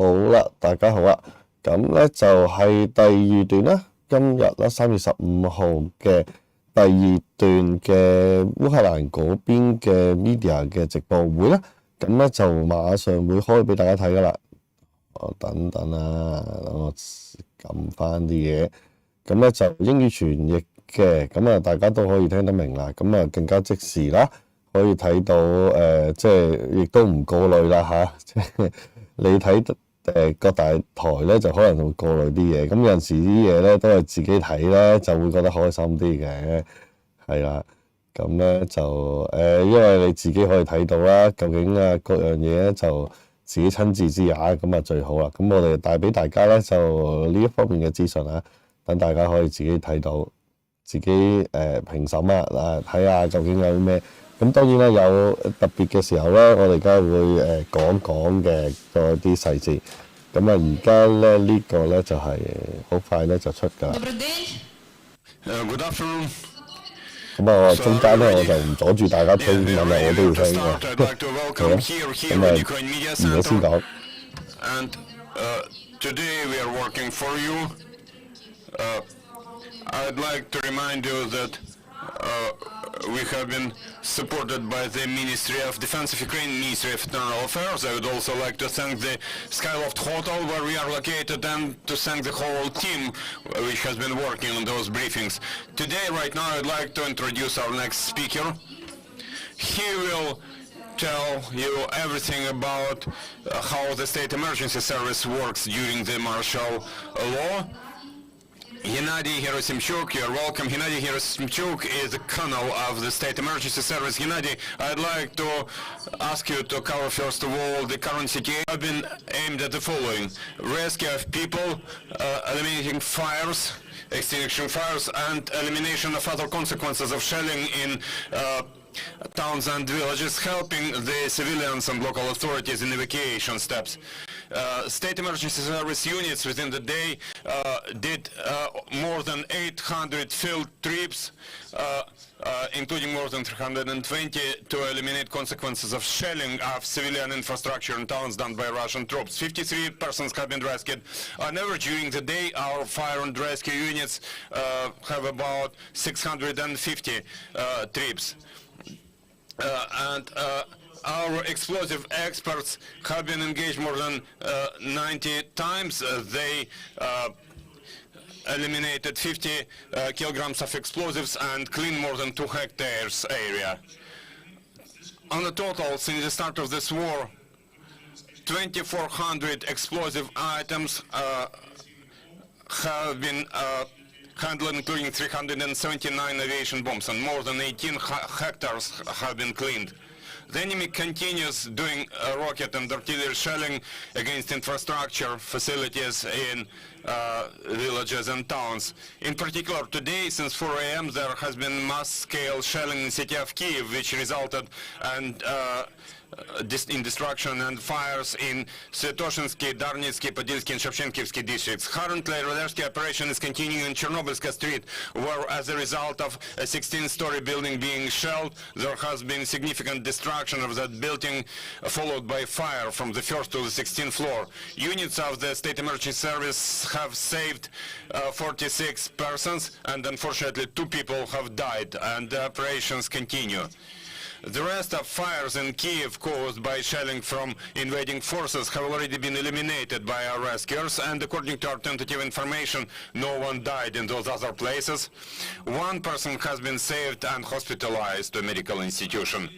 好啦，大家好啊，咁咧就係第二段啦。今日啦3月15號嘅第二段嘅烏克蘭嗰邊嘅 media 嘅直播會啦，咁咧就馬上會開俾大家睇噶啦。等等啊，等我撳翻啲嘢，咁咧就英語傳譯嘅，咁啊大家都可以聽得明啦，咁啊更加即時啦，可以睇到即係亦都唔過濾啦嚇，即係你睇各大台咧就可能會過濾啲嘢，咁有陣時啲嘢咧都係自己睇咧就會覺得開心啲嘅，係啦，咁咧就因為你自己可以睇到啦，究竟各樣嘢咧就自己親自知下，咁啊最好啦。咁我哋帶俾大家咧就呢一方面嘅資訊啊，等大家可以自己睇到，自己評審啊，睇下究竟有啲咩。咁當然啦，有特別嘅時候咧，我哋梗係會講講嘅嗰啲細節。咁啊，而家咧呢個咧就係好快咧就出㗎啦。Good afternoon. 咁啊，中間咧我就唔阻住大家聽英文啦，我都要聽嘅。係咯，咁啊，而家先講。And today we are working for you. I'd like to remind you that we have been supported by the Ministry of Defense of Ukraine, Ministry of Internal Affairs. I would also like to thank the Skyloft Hotel where we are located and to thank the whole team which has been working on those briefings. Today, right now, I'd like to introduce our next speaker. He will tell you everything about how the State Emergency Service works during the martial law. Gennady Gerasimchuk, you're welcome. Gennady Gerasimchuk is the colonel of the State Emergency Service. Gennady, I'd like to ask you to cover first of all the current situation. I've been aimed at the following: rescue of people, eliminating fires, extinguishing fires, and elimination of other consequences of shelling in towns and villages, helping the civilians and local authorities in evacuation steps. State emergency service units within the day did more than 800 field trips, including more than 320 to eliminate consequences of shelling of civilian infrastructure in towns done by Russian troops. 53 persons have been rescued. On average, during the day, our fire and rescue units have about 650 trips. Our explosive experts have been engaged more than 90 times. They eliminated 50 kilograms of explosives and cleaned more than 2 hectares area. On the total, since the start of this war, 2,400 explosive items have been handled, including 379 aviation bombs, and more than 18 hectares have been cleaned. The enemy continues doing rocket and artillery shelling against infrastructure facilities in villages and towns. In particular, today, since 4 a.m., there has been mass-scale shelling in the city of Kyiv, which resulted in destruction and fires in Svetoshinsky, Darnitsky, Podilsky, and Shevchenkivsky districts. Currently, a rescue operation is continuing in Chernobylska Street, where, as a result of a 16-story building being shelled, there has been significant destruction of that building, followed by fire from the 1st to the 16th floor. Units of the State Emergency Service have saved 46 persons, and unfortunately 2 people have died, and the operations continue. The rest of fires in Kyiv caused by shelling from invading forces have already been eliminated by our rescuers, and according to our tentative information, no one died in those other places. 1 person has been saved and hospitalized to a medical institution.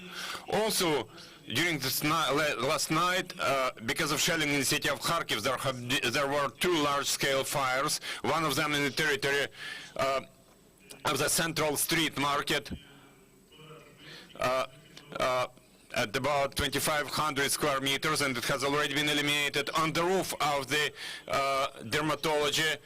Also, during this last night, because of shelling in the city of Kharkiv, there were 2 large-scale fires, one of them in the territory of the Central Street Market, at about 2,500 square meters, and it has already been eliminated on the roof of the dermatology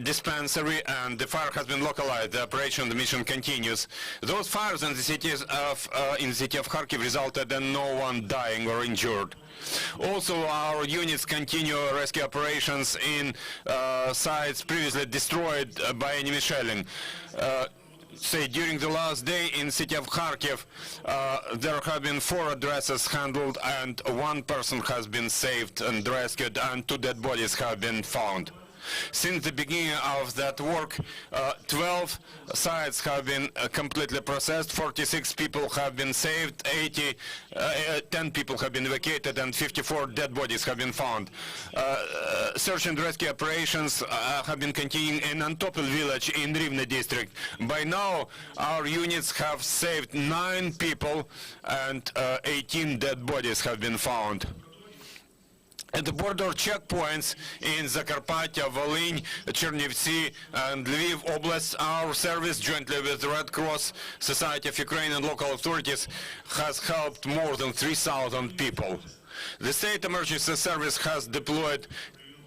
dispensary, and the fire has been localized. The operation, the mission continues. Those fires in the city of Kharkiv resulted in no one dying or injured. Also, our units continue rescue operations in sites previously destroyed by enemy shelling. say during the last day in city of Kharkiv, there have been 4 addresses handled and 1 person has been saved and rescued and 2 dead bodies have been found. Since the beginning of that work, 12 sites have been completely processed, 46 people have been saved, 10 people have been evacuated, and 54 dead bodies have been found. Search and rescue operations have been continuing in Antopil village in Rivne district. By now, our units have saved 9 people and 18 dead bodies have been found. At the border checkpoints in Zakarpattia, Volyn, Chernivtsi, and Lviv Oblast, our service, jointly with the Red Cross Society of Ukraine and local authorities, has helped more than 3,000 people. The State Emergency Service has deployed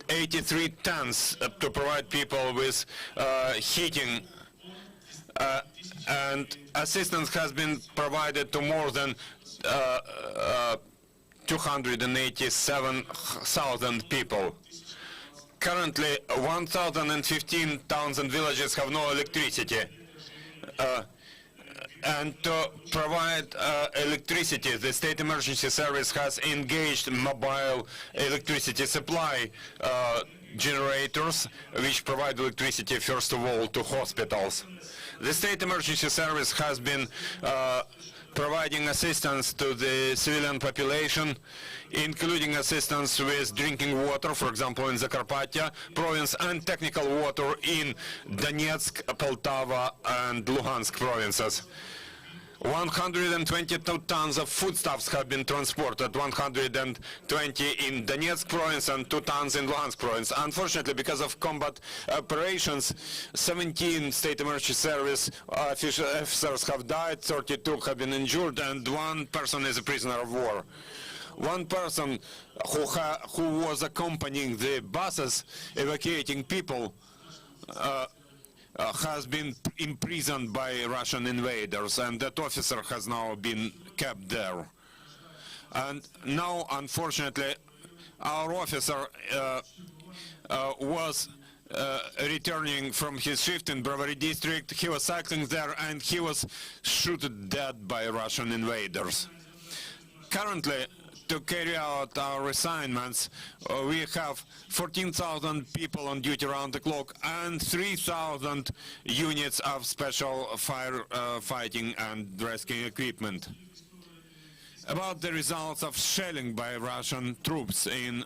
83 tents to provide people with heating, and assistance has been provided to more than 287,000 people. Currently, 1,015 towns and villages have no electricity. And to provide electricity, the State Emergency Service has engaged mobile electricity supply generators, which provide electricity, first of all, to hospitals. The State Emergency Service has been providing assistance to the civilian population, including assistance with drinking water, for example, in Zakarpattia province, and technical water in Donetsk, Poltava, and Luhansk provinces. 122 tons of foodstuffs have been transported, 120 in Donetsk province and 2 tons in Luhansk province. Unfortunately, because of combat operations, 17 State Emergency Service officers have died, 32 have been injured, and 1 person is a prisoner of war. 1 person who was accompanying the buses evacuating people has been imprisoned by Russian invaders, and that officer has now been kept there. And now, unfortunately, our officer was returning from his shift in Brovary district. He was cycling there and he was shot dead by Russian invaders. Currently, to carry out our assignments, we have 14,000 people on duty around the clock and 3,000 units of special fighting and rescue equipment. About the results of shelling by Russian troops in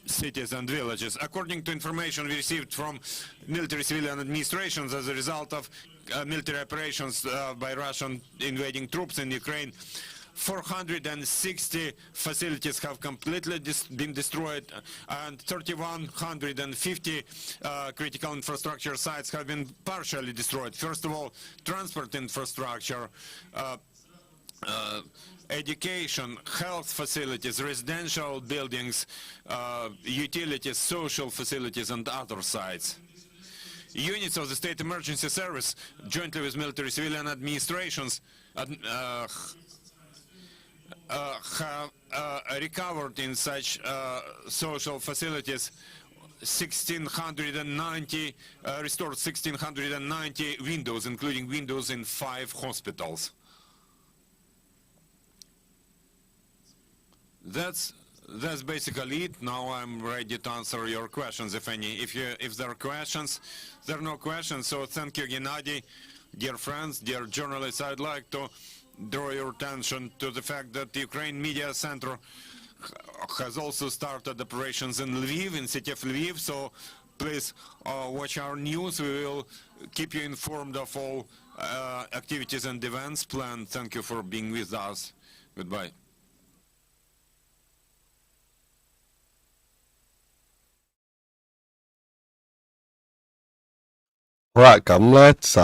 cities and villages. According to information we received from military civilian administrations as a result of military operations by Russian invading troops in Ukraine, 460 facilities have completely been destroyed, and 3,150 critical infrastructure sites have been partially destroyed. First of all, transport infrastructure, education, health facilities, residential buildings, utilities, social facilities, and other sites. Units of the State Emergency Service, jointly with military civilian administrations, have recovered in such social facilities 1,690, restored 1,690 windows, including windows in 5 hospitals. That's basically it. Now I'm ready to answer your questions, if any. If there are questions, there are no questions. So thank you, Gennady. Dear friends, dear journalists, I'd like to draw your attention to the fact that the Ukraine Media Center has also started operations in Lviv, in city of Lviv. So please watch our news. We will keep you informed of all activities and events planned. Thank you for being with us. Goodbye.好啦，咁咧就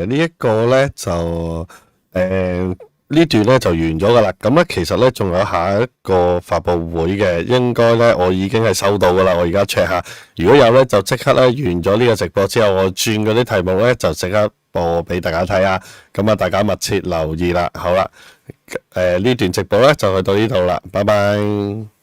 呢一個咧就呢段咧就完咗噶啦。咁咧其實咧仲有下一個發佈會嘅，應該咧我已經係收到噶啦。我而家 check 下，如果有咧就即刻咧完咗呢個直播之後，我轉嗰啲題目咧就即刻播俾大家睇下。咁啊，大家密切留意啦。好啦，呢段直播咧就去到呢度啦，拜拜。